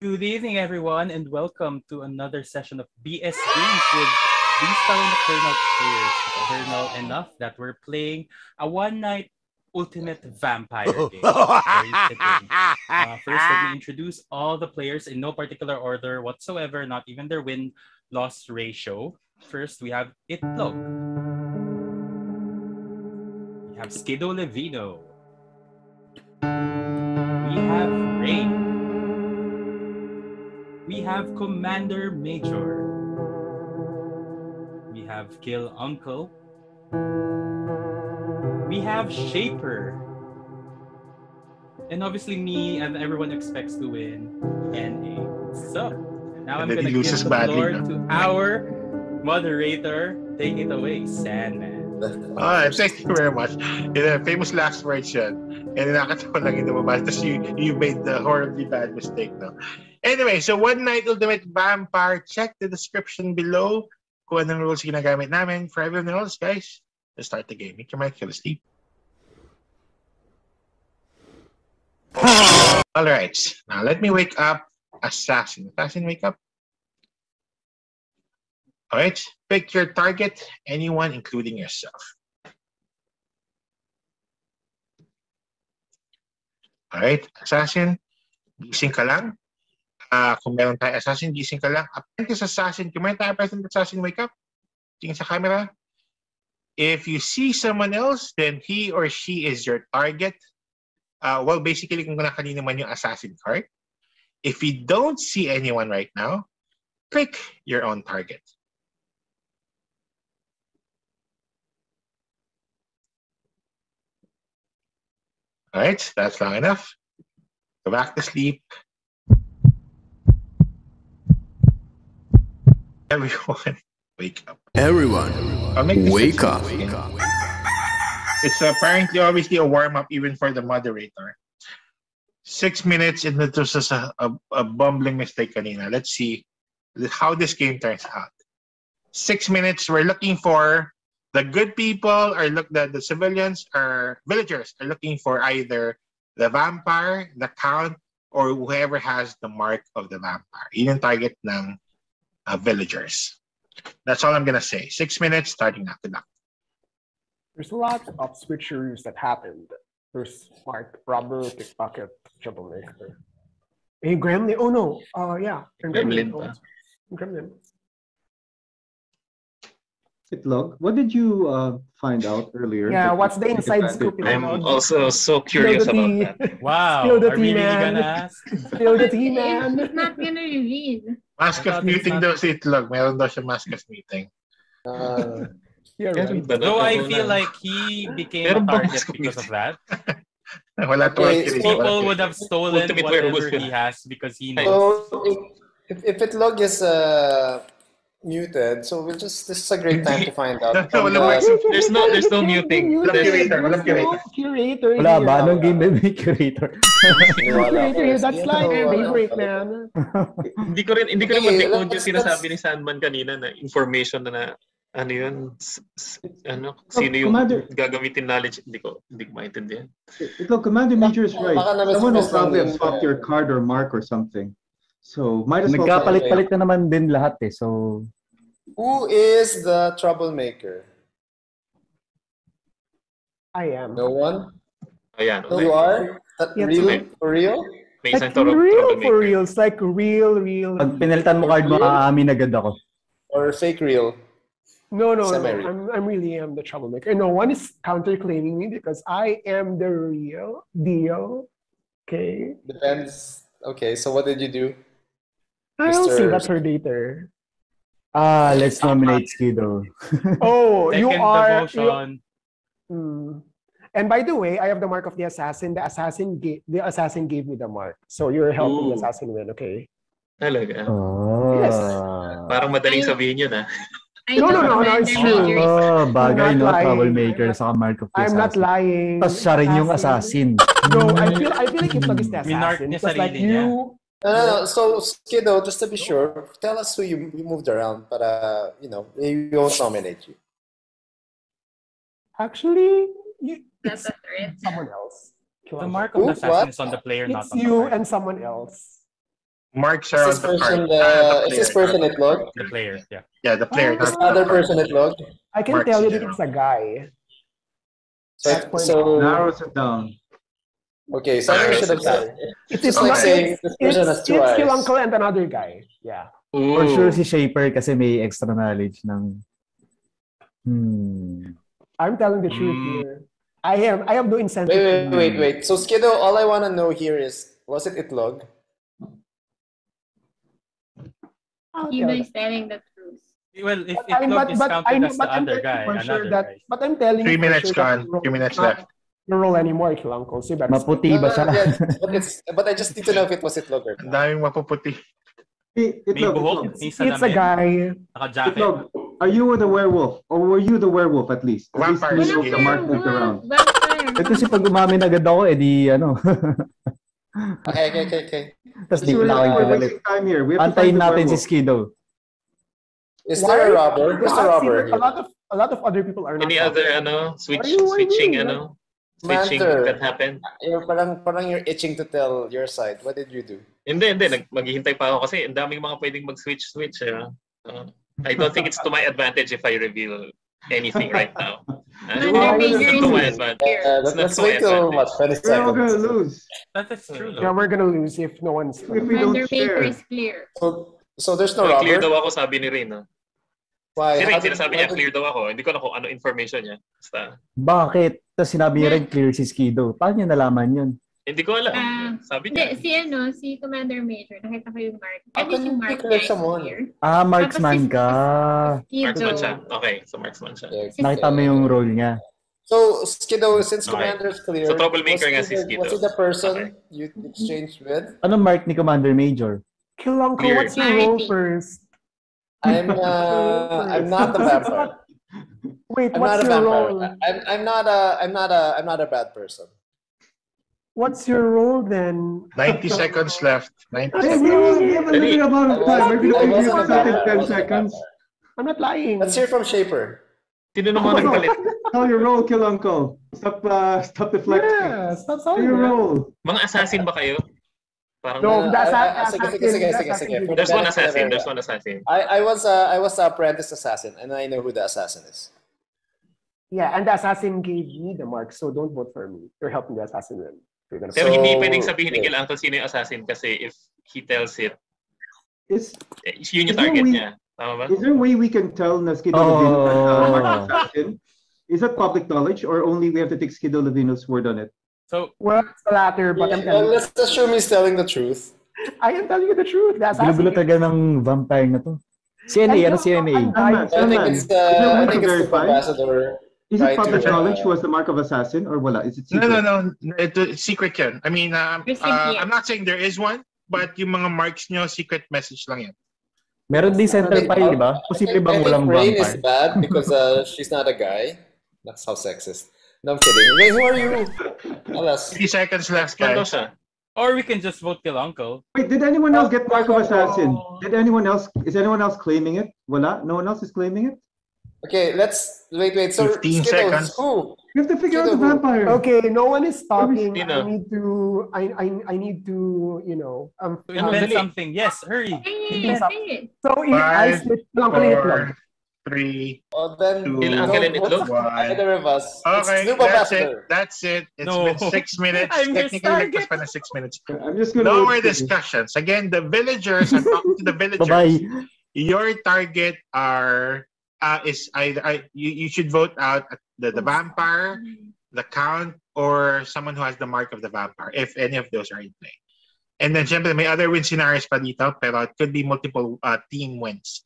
Good evening, everyone, and welcome to another session of BS Games with these fellow Nocturnal players. Nocturnal enough that we're playing a one-night ultimate vampire game. Very fitting. First, let me introduce all the players in no particular order whatsoever, not even their win-loss ratio. First, we have Itlog. We have Skido Levino. We have Rain. We have Commander Major. We have Kill Uncle. We have Shaper. And obviously me and everyone expects to win NA. So, now I'm gonna give the floor to our moderator. Take it away, Sandman. Thank you very much. Famous last words yun. And nakakatawa lang yung lumabas. Tapos you made the horribly bad mistake, no? Anyway, so One Night Ultimate Vampire. Check the description below kung anong rules ginagamit namin. For everyone else, guys, let's start the game. Make your mic feel asleep. Alright, now let me wake up Assassin. Assassin, wake up. Alright, pick your target, anyone including yourself. Alright, Assassin, gising ka lang. Kung meron tayo Assassin, gising ka lang. Apprentice Assassin, kung meron tayo Apprentice Assassin, wake up. Tingin sa camera. If you see someone else, then he or she is your target. Well, basically, kung kanina man yung Assassin card. If you don't see anyone right now, pick your own target. Alright, that's long enough. Go back to sleep. Everyone, wake up. Everyone, wake up. It's apparently obviously a warm-up even for the moderator. 6 minutes and it was just a bumbling mistake kanina. Let's see how this game turns out. 6 minutes, we're looking for the good people, the civilians or villagers are looking for either the vampire, the count, or whoever has the mark of the vampire. Yun yung target ng villagers. That's all I'm gonna say. 6 minutes, starting now. Good luck. There's a lot of switcheroos that happened. There's smart robber, pickpocket, troublemaker. Hey, Gremlin. Oh no. Yeah. Gremlin. Gremlin. Itlog, what did you find out earlier? Yeah, what's the inside scoop? I'm also so curious about that. Wow. Spill the are tea, we really man. gonna ask? Spill the tea, man. It's not gonna reveal. Mask of muting daw si Itlog. Meron daw siya mask of muting. Yeah, right. Though I feel like he became a target because of that. Wala People would have stolen whatever he has because he knows. So if Itlog is muted, so this is a great time to find out. There's no muting. Curator. Wala ba? Anong game may curator? Curator, that's like favorite, man. Hindi ko rin ma-decode yung sinasabi ni Sandman kanina na information na ano yun, sino yung gagamitin knowledge, hindi ko maintindihan. Ito, Commander Major is right. Someone will probably have swapped your card or mark or something. So, might as well... Nagkapalit-palit na naman din lahat eh, so... Who is the troublemaker? I am. No one? Ayan. Okay. You are? Real? For real? May Like isang real for real. It's like real. Pag pinalitan mo card mo, aamin agad ako. Or fake real? No. I'm really the troublemaker. No one is counterclaiming me because I am the real deal. Okay. Depends. Okay, so what did you do? I'll see that for later. Let's nominate Skido. Oh, you are. And by the way, I have the mark of the assassin. The assassin gave me the mark. So you're helping the assassin win, okay? Talaga? Oh. Yes. Parang madaling sabihin yun, ah. No, it's true. Oh, bagay, no? Troublemaker sa mark of the assassin. I'm not lying. Tapos siya rin yung assassin. No, I feel like Itlog is the assassin. Because like you... No. So, Skido, just to be sure, tell us who you moved around para, we won't nominate you. Actually, That's a threat. Someone else. The mark of the assassin is on the player, not on the you card. and someone else. Marks Is are this on the person card. is this person Itlog? The player, yeah. Yeah, the player. This not the other card. person Itlog? I can Marks tell in you that general. it's a guy. So, That's for now. so Narrows it down. okay, so I should have said. It's Just Okay. like saying this person has two It's eyes. Uncle and another guy. Yeah. For sure Ooh. si Shaper kasi may extra knowledge ng... I'm telling the truth here. I have no incentive. Wait. So Skiddo, all I want to know here is, was it Itlog? Skido is telling the truth. Well, if Itlog is counted as the other guy, another guy. But I'm telling 3 you for minutes sure that gone. 3 minutes left. You roll anymore, Kill Uncle. So you better Maputi ba siya? Yes, but I just need to know if it was Itlog or Ang not. daming mapuputi. May buhok, may It's a salamin, guy. naka-jacket. Itlog, are you the werewolf? Or were you the werewolf at least? At least Vampires. we know the mark moved around. Eh, kasi pag umamin agad ako, edi ano. Okay. Tapos di We're na ako yung wasting time here. We have to Antayin find the natin si werewolf. Skido. Is there a robber? Who's the robber A here? lot of other people are not. Any other switching switching Manter. that happened? Parang you're itching to tell your side. What did you do? Hindi. Maghihintay pa ako kasi ang daming mga pwedeng mag-switch. I don't think it's to my advantage if I reveal anything right now. It's not to my advantage. Let's wait till what, 20 We're all gonna seconds. lose. That's true. Yeah, we're gonna lose if no one's. If we don't Maker share. is clear. So there's no Clear robber? daw ako, sabi ni Rin. Why? Si Rin, How did- sinasabi how niya, did- clear daw ako. Hindi ko na kung ano information niya. Basta, Bakit? Tapos sinabi niya rin clear si Skido. Paano niya nalaman yun? hindi ko alam. Sabi niya. Hindi, si Commander Major, nakita ko yung mark. How At least can yung you mark declare niya is someone? clear. Ah, marksman ka. Marksman siya. Skido. Okay, so marksman siya. Okay. Nakita mo yung role niya. So Skiddo, since Okay. Commander's clear, So, troublemaker nga si Skiddo. was he the person Okay. you exchanged with? Anong mark ni Commander Major? Kill Uncle, Clear. what's your role Clarity. first? I'm not a vampire. Wait, I'm what's not a your vampire. role? I'm not a bad person. What's your role then? 90 seconds left. 90 Hey, seconds. we have a limited amount of time. We're gonna I give you wasn't something in a 10 vampire. seconds. I'm not lying. Let's hear from Shaper. Sino naman nagpalit? Tell your role, Kill Uncle. Stop deflecting. Yeah, stop Tell saying your that. role. Mga assassin ba kayo? Parang No, that's Sige. there's one assassin. There's one assassin. I was the apprentice assassin, and I know who the assassin is. Yeah, and the assassin gave me the mark, so don't vote for me. You're helping the assassin then. You're gonna Pero So, hindi pwedeng sabihin ni wait. Kill Uncle sino yung assassin kasi if he tells it, Is yun yung Is there target we- niya. Tama ba? there a way we can tell na Skido Oh. Levino mark assassin? Is that public knowledge or only we have to take Skido Levino's word on it? So, Well, it's the latter, but I'm telling you. Let's assume he's telling the truth. I am telling you the truth. The assassin. Gulo-gulo talaga ng vampire na to. CNA, ano CNA? I think it's the ambassador. Is Try it public to, knowledge was the mark of assassin or wala? Is it secret? No. It's secret yan. I mean, I'm not saying there is one, but yung mga marks nyo, secret message lang yan. Meron din center file, di ba? Posible bang walang Rain is vampire? bad because she's not a guy. That's how sexist. No, I'm kidding. Wait, who are you? Alas. 50 seconds left, Ano guys. siya? or we can just vote Kill Uncle. Wait, did anyone else get mark of assassin? Is anyone else claiming it? Wala? No one else is claiming it? Okay, let's wait. So 15 Skittles, seconds. who? We have to figure out the Skido, who? vampire. Okay, no one is talking. Sino? I need to, To invent something. Yes, hurry. So I 5, switch Uncle and Itlog. 4, 3, Oh, then 2, Kill Uncle and Itlog? 1. either of us. Okay, It's Nuba that's Master. it. That's it. It's No. been 6 minutes. I missed Technically, target. lagpas pa na 6 minutes. I'm just gonna. No more discussions. Again, the villagers, I'm talking to the villagers. Bye-bye. Your target is either you should vote out the vampire, the count, or someone who has the mark of the vampire, if any of those are in play. And then, syempre, may other win scenarios pa dito, pero it could be multiple team wins.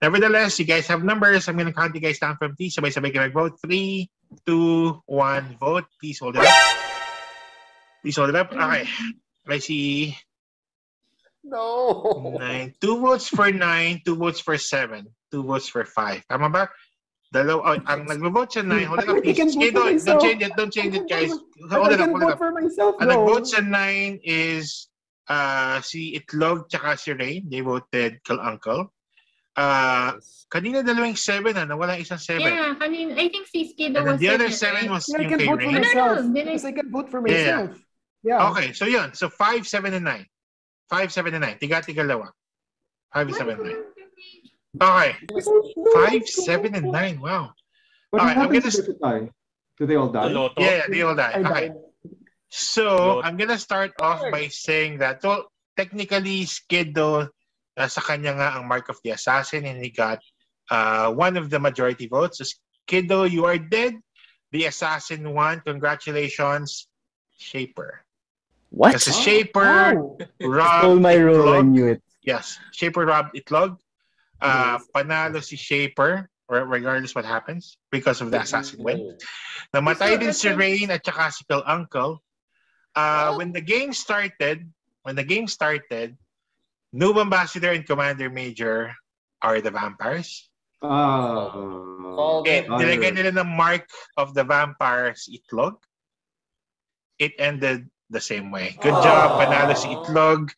Nevertheless, you guys have numbers. I'm going to count you guys down from 3. Sabay-sabay kayo mag-vote. 3, 2, 1, vote. Please hold it up. Please hold it up. Okay. I see No. 9. 2 votes for 9, 2 votes for 7, 2 votes for 5. Tama ba? Ang nag-vote sa 9, hold it up, I can please. vote for myself. Don't change it, guys. I Hold it can up. vote for myself, Ang though. nag-vote sa 9 is si Itlog tsaka si Rain. They voted Kill Uncle. Kanina dalawang 7 nawala isang 7. Yeah, I think si Skido And then was the other second, 7 was I yung can kay vote for Rain. myself. No, did I- Yes, I can vote for Yeah. myself. Yeah. Okay, so yun. So 5, 7, and 9. 5, 7, and 9. Tiga-tigalawa. 5, 7, 9. Okay. 5, 7, and 9. Wow. What Okay, I'm happens gonna... if they die? Do they all die? Yeah, they all die. Okay. So, I'm gonna start off by saying that, so, technically, Skiddo, sa kanya nga ang Mark of the Assassin, and he got one of the majority votes. So, Skiddo, you are dead. The Assassin won. Congratulations, Shaper. What? Kasi Shaper robbed Stole my role, I Itlog. knew it. Yes, Shaper robbed Itlog. Panalo si Shaper, regardless what happens, because of the Assassin win. Namatay din si Rain at saka si Uncle. When the game started, Noob Ambassador and Commander Major are the vampires. And nilagyan nila ng Mark of the Vampires Itlog. It ended the same way. Good job, panalo si Itlog,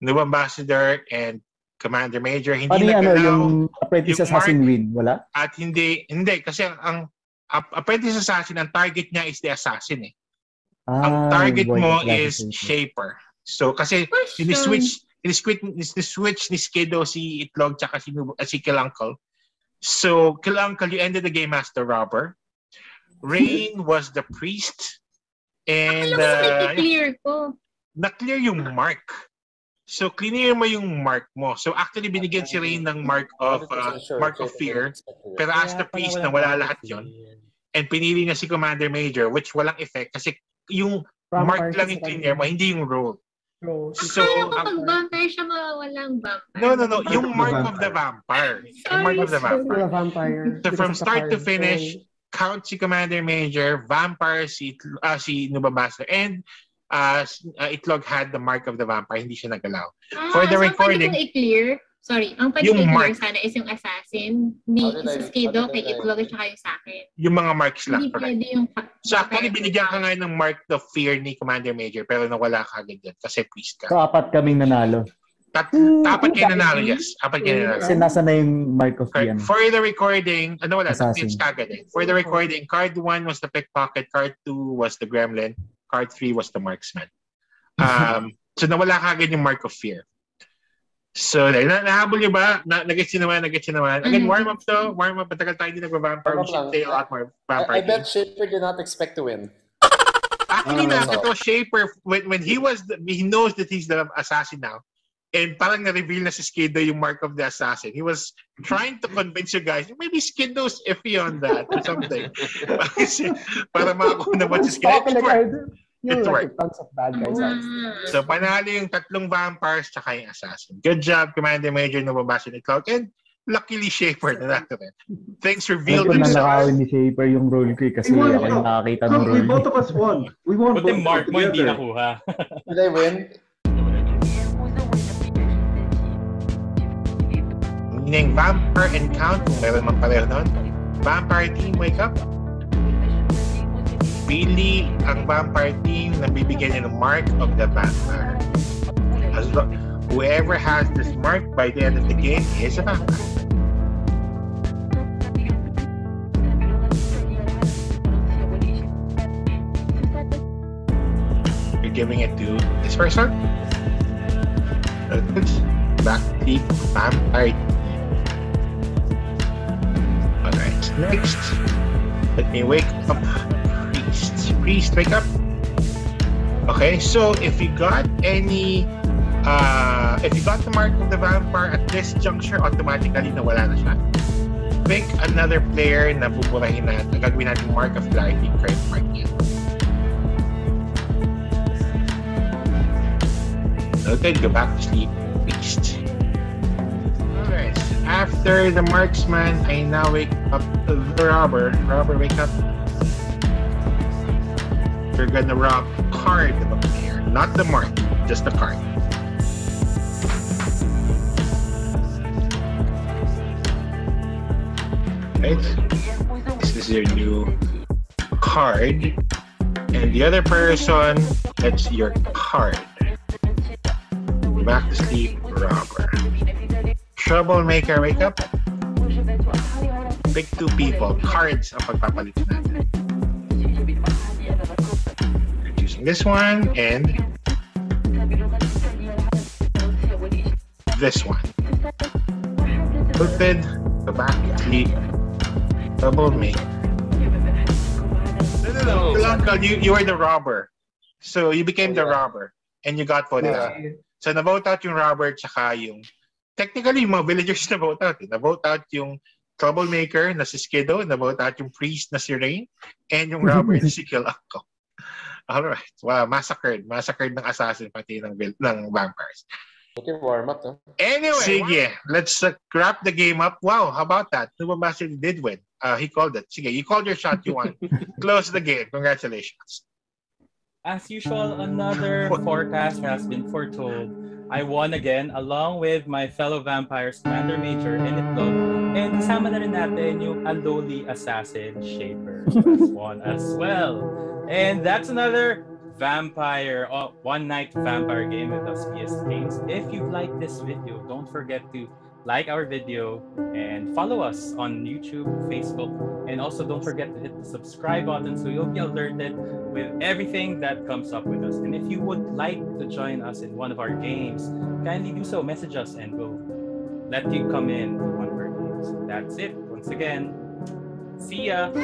Noob Ambassador, and Commander Major. Hindi yung Apprentice Assassin win? Wala? At hindi kasi ang Apprentice Assassin, ang target niya is the Assassin eh. Ang target mo is Shaper. So kasi ini-switch ni Skiddo si Itlog tsaka si Uncle. So Uncle, you ended the game as the robber. Rain was the priest. And na-clear yung mark. So clear mo yung mark mo. So actually binigyan si Rain ng mark of fear. Pero as the priest na wala lahat yon. And pinili na si Commander Major, which walang effect kasi yung mark lang yung clear mo, hindi yung role. So, pag vampire siya, walang vampire. No. Yung mark of the vampire. Yung mark of the vampire. So from start to finish, count si Commander Major, vampire si Noob Ambassador, and Itlog had the mark of the vampire, hindi siya nagalaw. For the recording, ang pwede i-clear sana is yung assassin ni Skiddo kay Itlog at saka yung sa akin. Yung mga marks lang. Hindi pwede yung... So actually, binigyan ka nga ng mark of fear ni Commander Major pero nawala ka agad dyan kasi priest ka. So, 4 kaming nanalo. Apat kayo nanalo, yes. Apat kayo nanalo. Kasi nasa na yung mark of fear. For the recording, it's kagad eh. For the recording, card 1 was the pickpocket, card 2 was the gremlin, card 3 was the marksman. So nawala kagad yung mark of fear. So, nahabol nyo ba? Nag-gets nyo naman. Again, warm up. Matagal tayo din nag-vampire. We should play a lot more vampire. I bet Shaper did not expect to win. Actually, ito Shaper, when he knows that he's the assassin now, and parang na-reveal na si Skiddo yung mark of the assassin. He was trying to convince you guys, maybe Skiddo's iffy on that or something. Para makakuha naman si Skiddo. It worked. Tons of bad guys. So, panalo yung 3 vampires tsaka yung assassin. Good job, Commander Major, Noob Ambassador Itlog, and luckily Shaper na natin. Things revealed themselves. Nanakawin ni Shaper yung role ko kasi ako yung nakakita ng role. Both of us won. We won. Buti mark mo hindi nakuha. Did I win? Meaning vampire and count, kung meron man pareho nun. Vampire team, wake up. Pili ang vampire team na bibigyan niya ng mark of the vampire. Whoever has this mark by the end of the game is a vampire. You're giving it to this person. Back to vampire team. Alright, next. Let me wake up. Priest, wake up. Okay, so if you got the mark of the vampire at this juncture, automatically nawala na siya. Pick another player na buburahin natin. Gagawin natin mark of clarity, current mark yan. Okay, go back to sleep, Priest. Alright, after the marksman, I now wake up the robber. Robber, wake up. You're gonna rob card of a player, not the mark, just the card. Right? This is your new card, and the other person, that's your card. Back to sleep, robber. Troublemaker, wake up. Pick 2 people. Cards ang pagpapalitan natin. This one and this one. Tilted, go back, sleep, double make. No. Uncle, you were the robber. So you became the robber and you got voted out. So na-vote out yung robber tsaka yung technically yung mga villagers na-vote out. Na-vote out yung troublemaker na si Skiddo, na-vote out yung priest na si Rain, and yung robber na si Kill Uncle. Alright. Wow, massacred. Massacred ng assassin pati ng vampires. Okay, warm up. No? Anyway, sige, let's wrap the game up. Wow, how about that? Nubabasili did win. He called it. Sige, you called your shot, you won. Close the game. Congratulations. As usual, another forecast has been foretold. I won again along with my fellow vampires, Commander Major and Itlog. And kasama na rin natin yung lowly assassin, Shaper. Has won as well. And that's another one-night vampire game with us, BS Games. If you like this video, don't forget to like our video and follow us on YouTube, Facebook, and also don't forget to hit the subscribe button so you'll be alerted with everything that comes up with us. And if you would like to join us in one of our games, kindly do so. Message us and we'll let you come in to one of our games. That's it. Once again, see ya!